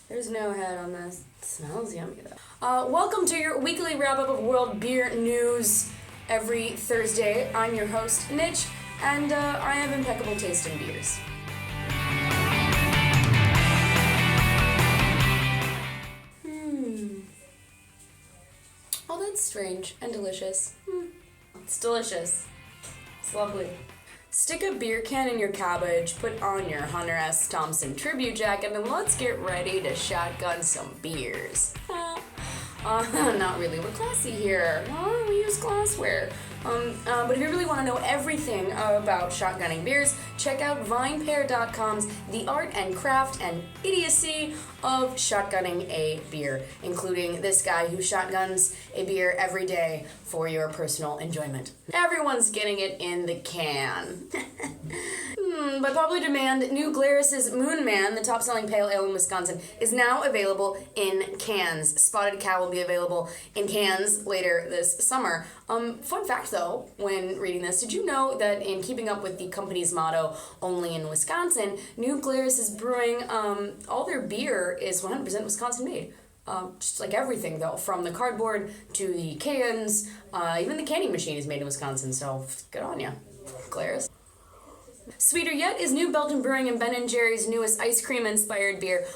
There's no head on this. It smells yummy though. Welcome to your weekly wrap-up of world beer news every Thursday. I'm your host, Nitch, and I have impeccable taste in beers. Oh, that's strange and delicious. It's delicious. It's lovely. Stick a beer can in your Cabbage, put on your Hunter S. Thompson tribute jacket, and let's get ready to shotgun some beers. Not really. We're classy here. We use glassware. But if you really want to know everything about shotgunning beers, check out vinepair.com's The Art and Craft and Idiocy of Shotgunning a Beer, including this guy who shotguns a beer every day for your personal enjoyment. Everyone's getting it in the can. By popular demand, New Glarus's Moon Man, the top-selling pale ale in Wisconsin, is now available in cans. Spotted Cow will be available in cans later this summer. Fun fact, though, when reading this, did you know that in keeping up with the company's motto, only in Wisconsin, New Glarus is brewing, all their beer is 100% Wisconsin-made. Just like everything, though, from the cardboard to the cans, even the canning machine is made in Wisconsin, so good on ya, Glarus. Sweeter yet is New Belgium Brewing and Ben & Jerry's newest ice cream-inspired beer,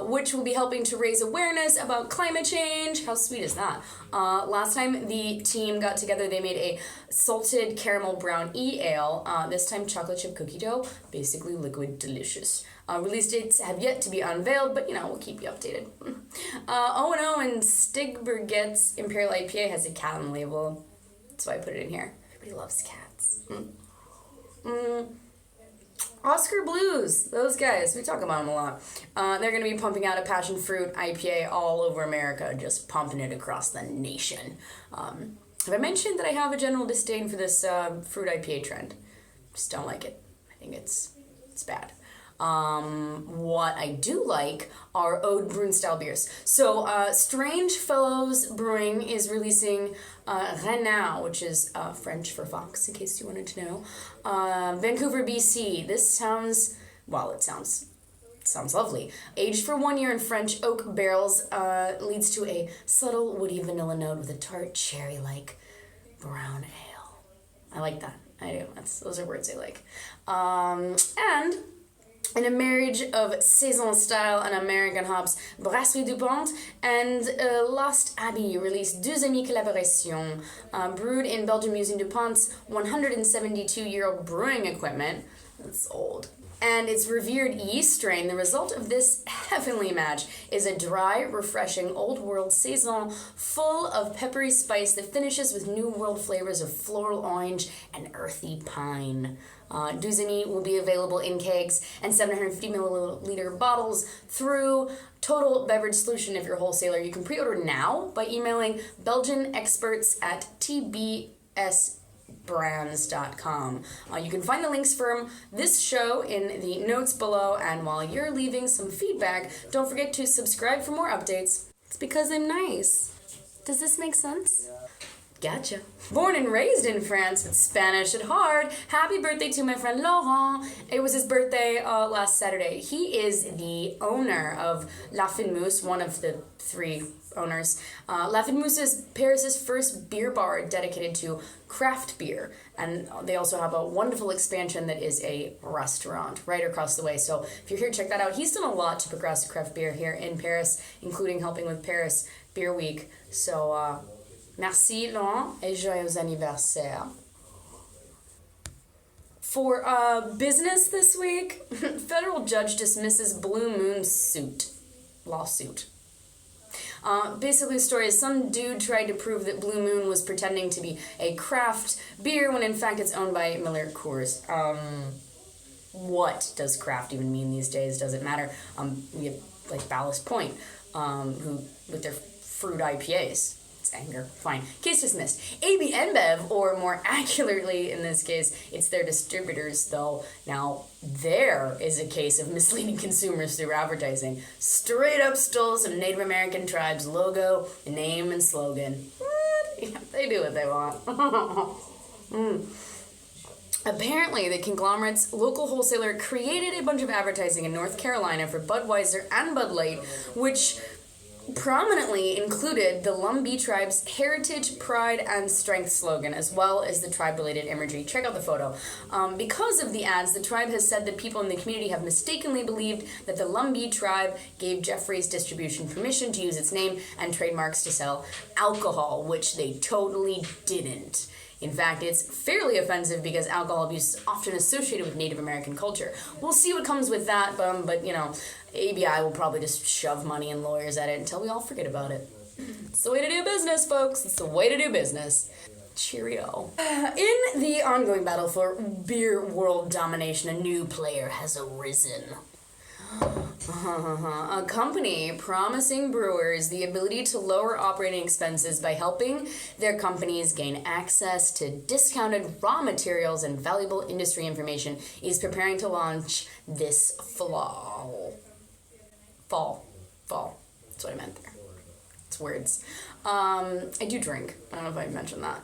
which will be helping to raise awareness about climate change. How sweet is that? Last time the team got together, they made a salted caramel brown e-ale, this time chocolate chip cookie dough, basically liquid delicious. Release dates have yet to be unveiled, but, we'll keep you updated. O&O and Stigbergets Imperial IPA has a cat on the label. That's why I put it in here. Everybody loves cats. OSKAR Blues, those guys, we talk about them a lot. They're going to be pumping out a passion fruit IPA all over America, just pumping it across the nation. Have I mentioned that I have a general disdain for this fruit IPA trend? Just don't like it. I think it's bad. What I do like are Ode Bruin style beers. So, Strange Fellows Brewing is releasing Reynard, which is French for fox, in case you wanted to know. Vancouver, BC. This sounds lovely. Aged for 1 year in French oak barrels, leads to a subtle woody vanilla note with a tart cherry-like brown ale. I like that. I do. Those are words I like. And in a marriage of Saison style and American hops, Brasserie du Pont and Lost Abbey released Deux Amis Collaboration, brewed in Belgium using DuPont's 172-year-old brewing equipment. That's old. And its revered yeast strain. The result of this heavenly match is a dry, refreshing, old-world Saison full of peppery spice that finishes with New World flavors of floral orange and earthy pine. Deux Amis will be available in kegs and 750 milliliter bottles through Total Beverage Solution if you're a wholesaler. You can pre-order now by emailing belgianexperts@tbsbrands.com. You can find the links from this show in the notes below, and while you're leaving some feedback, don't forget to subscribe for more updates. It's because I'm nice. Does this make sense? Gotcha. Born and raised in France with Spanish at heart, happy birthday to my friend Laurent. It was his birthday last Saturday. He is the owner of La Fine Mousse, one of the three owners. La Fine Mousse is Paris' first beer bar dedicated to craft beer. And they also have a wonderful expansion that is a restaurant right across the way. So if you're here, check that out. He's done a lot to progress craft beer here in Paris, including helping with Paris Beer Week. So, merci Laurent et joyeux anniversaire. For business this week, federal judge dismisses Blue Moon lawsuit. Basically, the story is some dude tried to prove that Blue Moon was pretending to be a craft beer when in fact it's owned by Miller Coors. What does craft even mean these days? Does it matter? We have like Ballast Point, who with their fruit IPAs. It's anger. Fine. Case dismissed. AB-InBev, or more accurately in this case, it's their distributors, though. Now, there is a case of misleading consumers through advertising. Straight up stole some Native American tribes' logo, name, and slogan. What? Yeah, they do what they want. Apparently, the conglomerate's local wholesaler created a bunch of advertising in North Carolina for Budweiser and Bud Light, which prominently included the Lumbee tribe's heritage, pride, and strength slogan, as well as the tribe-related imagery. Check out the photo. Because of the ads, the tribe has said that people in the community have mistakenly believed that the Lumbee tribe gave Jeffrey's distribution permission to use its name and trademarks to sell alcohol, which they totally didn't. In fact, it's fairly offensive because alcohol abuse is often associated with Native American culture. We'll see what comes with that, but you know, ABI will probably just shove money and lawyers at it until we all forget about it. It's the way to do business, folks. It's the way to do business. Cheerio. In the ongoing battle for beer world domination, a new player has arisen. A company promising brewers the ability to lower operating expenses by helping their companies gain access to discounted raw materials and valuable industry information is preparing to launch this fall. That's what I meant there. It's words. I do drink. I don't know if I mentioned that.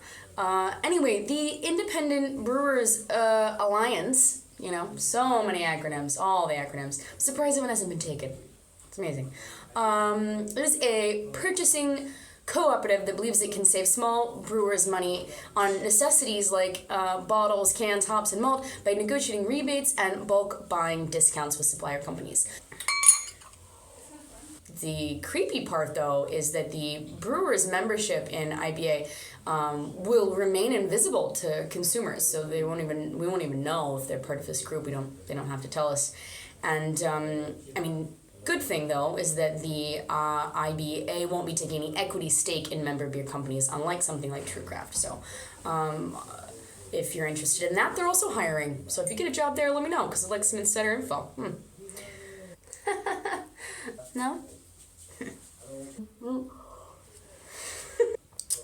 Anyway, the Independent Brewers Alliance, you know, so many acronyms, all the acronyms. I'm surprised one hasn't been taken. It's amazing. It is a purchasing cooperative that believes it can save small brewers money on necessities like bottles, cans, hops, and malt by negotiating rebates and bulk buying discounts with supplier companies. The creepy part, though, is that the brewers' membership in IPA will remain invisible to consumers, so we won't even know if they're part of this group. They don't have to tell us. And I mean, good thing though is that the IBA won't be taking any equity stake in member beer companies, unlike something like TrueCraft. So, if you're interested in that, they're also hiring. So if you get a job there, let me know because I'd like some insider info. No.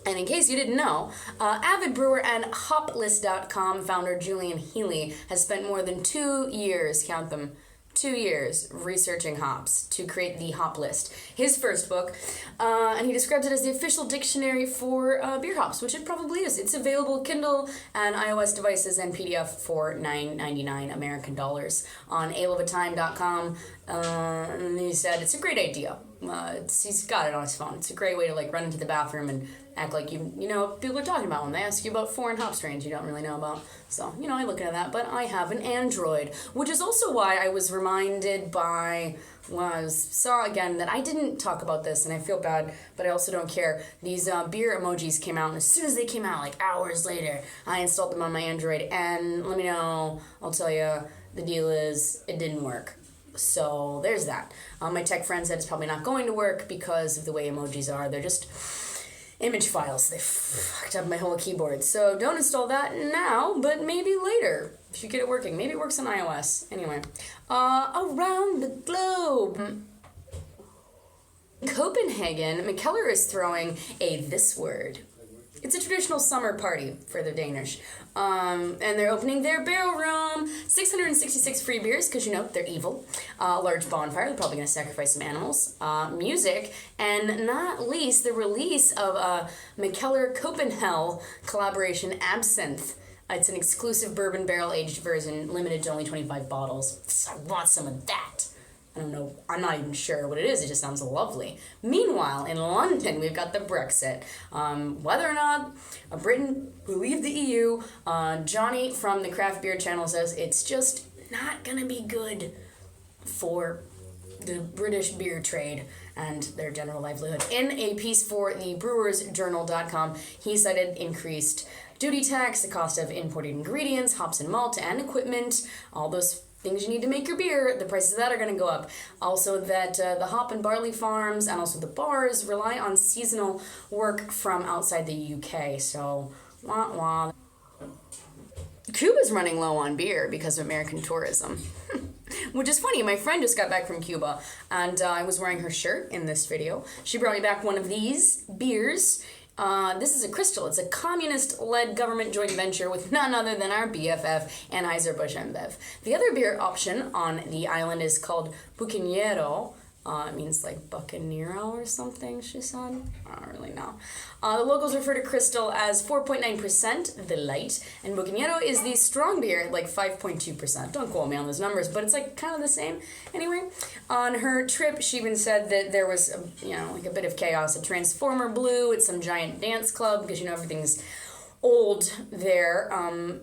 And in case you didn't know, avid brewer and hoplist.com founder Julian Healy has spent more than 2 years, count them, 2 years researching hops to create the Hop List, his first book, and he describes it as the official dictionary for beer hops, which it probably is. It's available Kindle and iOS devices and PDF for $9.99 American dollars on aleofatime.com. And he said it's a great idea. He's got it on his phone. It's a great way to like run into the bathroom and act like you know what people are talking about when they ask you about foreign hop strains you don't really know about. So, you know, I look at that, but I have an Android, which is also why I was reminded by when I saw again that I didn't talk about this, and I feel bad, but I also don't care. These beer emojis came out, and as soon as they came out, like hours later, I installed them on my Android, and let me know, I'll tell you, the deal is, it didn't work. So there's that. My tech friend said it's probably not going to work because of the way emojis are. They're just image files. They fucked up my whole keyboard. So don't install that now, but maybe later if you get it working. Maybe it works on iOS. Anyway, around the globe. Copenhagen, MIKKELLER is throwing a this word. It's a traditional summer party for the Danish. And they're opening their barrel room. 666 free beers, because you know, they're evil. A large bonfire, they're probably going to sacrifice some animals. Music, and not least, the release of a MIKKELLER Copenhagen collaboration Absinthe. It's an exclusive bourbon barrel-aged version, limited to only 25 bottles. So I want some of that. I don't know, I'm not even sure what it is, it just sounds lovely. Meanwhile, in London, we've got the Brexit. Whether or not Britain will leave the EU, Johnny from the Craft Beer channel says it's just not gonna be good for the British beer trade and their general livelihood. In a piece for the brewersjournal.com, he cited increased duty tax, the cost of imported ingredients, hops and malt, and equipment, all those things you need to make your beer, the prices of that are going to go up. Also that the hop and barley farms and also the bars rely on seasonal work from outside the UK. So, wah wah. Cuba's running low on beer because of American tourism. Which is funny, my friend just got back from Cuba and I was wearing her shirt in this video. She brought me back one of these beers. This is a crystal. It's a communist-led government joint venture with none other than our BFF, Anheuser-Busch InBev. The other beer option on the island is called Bucanero, It means like Buccanero or something, she said. I don't really know. The locals refer to Crystal as 4.9%, the light, and Buccanero is the strong beer, like 5.2%. Don't quote me on those numbers, but it's like kind of the same. Anyway, on her trip, she even said that there was, like a bit of chaos. A transformer blew at some giant dance club, because everything's old there,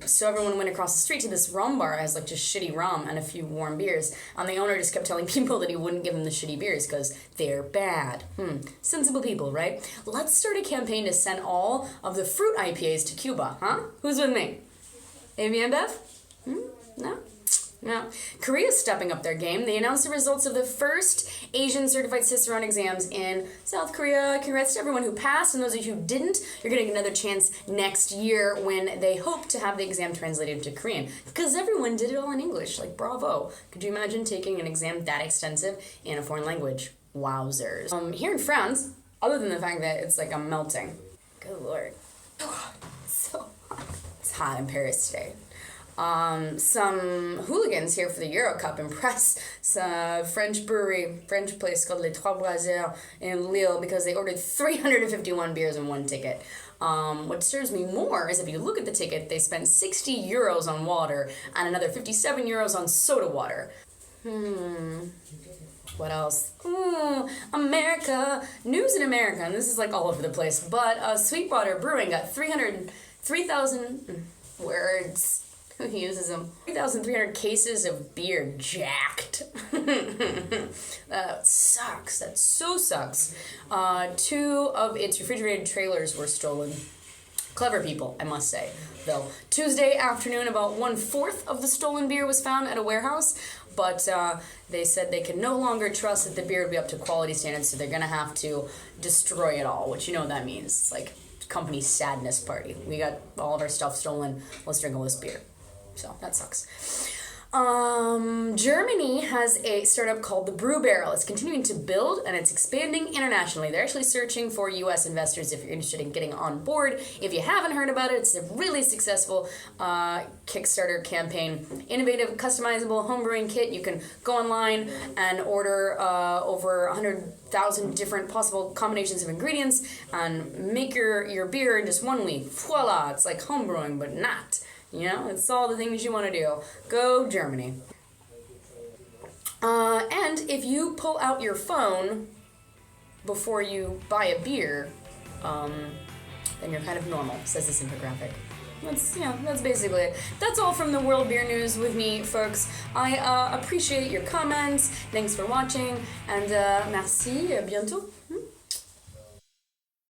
so everyone went across the street to this rum bar that has like just shitty rum and a few warm beers, and the owner just kept telling people that he wouldn't give them the shitty beers because they're bad. Sensible people, right? Let's start a campaign to send all of the fruit IPAs to Cuba, huh? Who's with me? AB-InBev? No? No. Korea's stepping up their game. They announced the results of the first Asian certified Cicerone exams in South Korea. Congrats to everyone who passed, and those of you who didn't, you're getting another chance next year when they hope to have the exam translated to Korean. Because everyone did it all in English. Like, bravo. Could you imagine taking an exam that extensive in a foreign language? Wowzers. Here in France, other than the fact that it's like I'm melting. Good lord. It's so hot. It's hot in Paris today. Some hooligans here for the Euro Cup impress French place called Les THROWBACK in Lille because they ordered 351 beers in one ticket. What disturbs me more is if you look at the ticket, they spent 60 euros on water and another 57 euros on soda water. What else? America. News in America, and this is like all over the place, but Sweetwater Brewing got 3,000 words. Who uses them? 3,300 cases of beer jacked. That sucks. That so sucks. 2 of its refrigerated trailers were stolen. Clever people, I must say, though. Tuesday afternoon, about 1/4 of the stolen beer was found at a warehouse, but they said they can no longer trust that the beer would be up to quality standards, so they're going to have to destroy it all, which you know what that means. It's like company sadness party. We got all of our stuff stolen. Let's drink all this beer. So that sucks. Germany has a startup called the Brew Barrel. It's continuing to build and it's expanding internationally. They're actually searching for U.S. investors if you're interested in getting on board. If you haven't heard about it, it's a really successful Kickstarter campaign. Innovative, customizable homebrewing kit. You can go online and order over 100,000 different possible combinations of ingredients and make your beer in just 1 week. Voila! It's like homebrewing, but not. It's all the things you want to do. Go Germany. And if you pull out your phone before you buy a beer, then you're kind of normal, says this infographic. That's basically it. That's all from the World Beer News with me, folks. I appreciate your comments. Thanks for watching, and merci, à bientôt.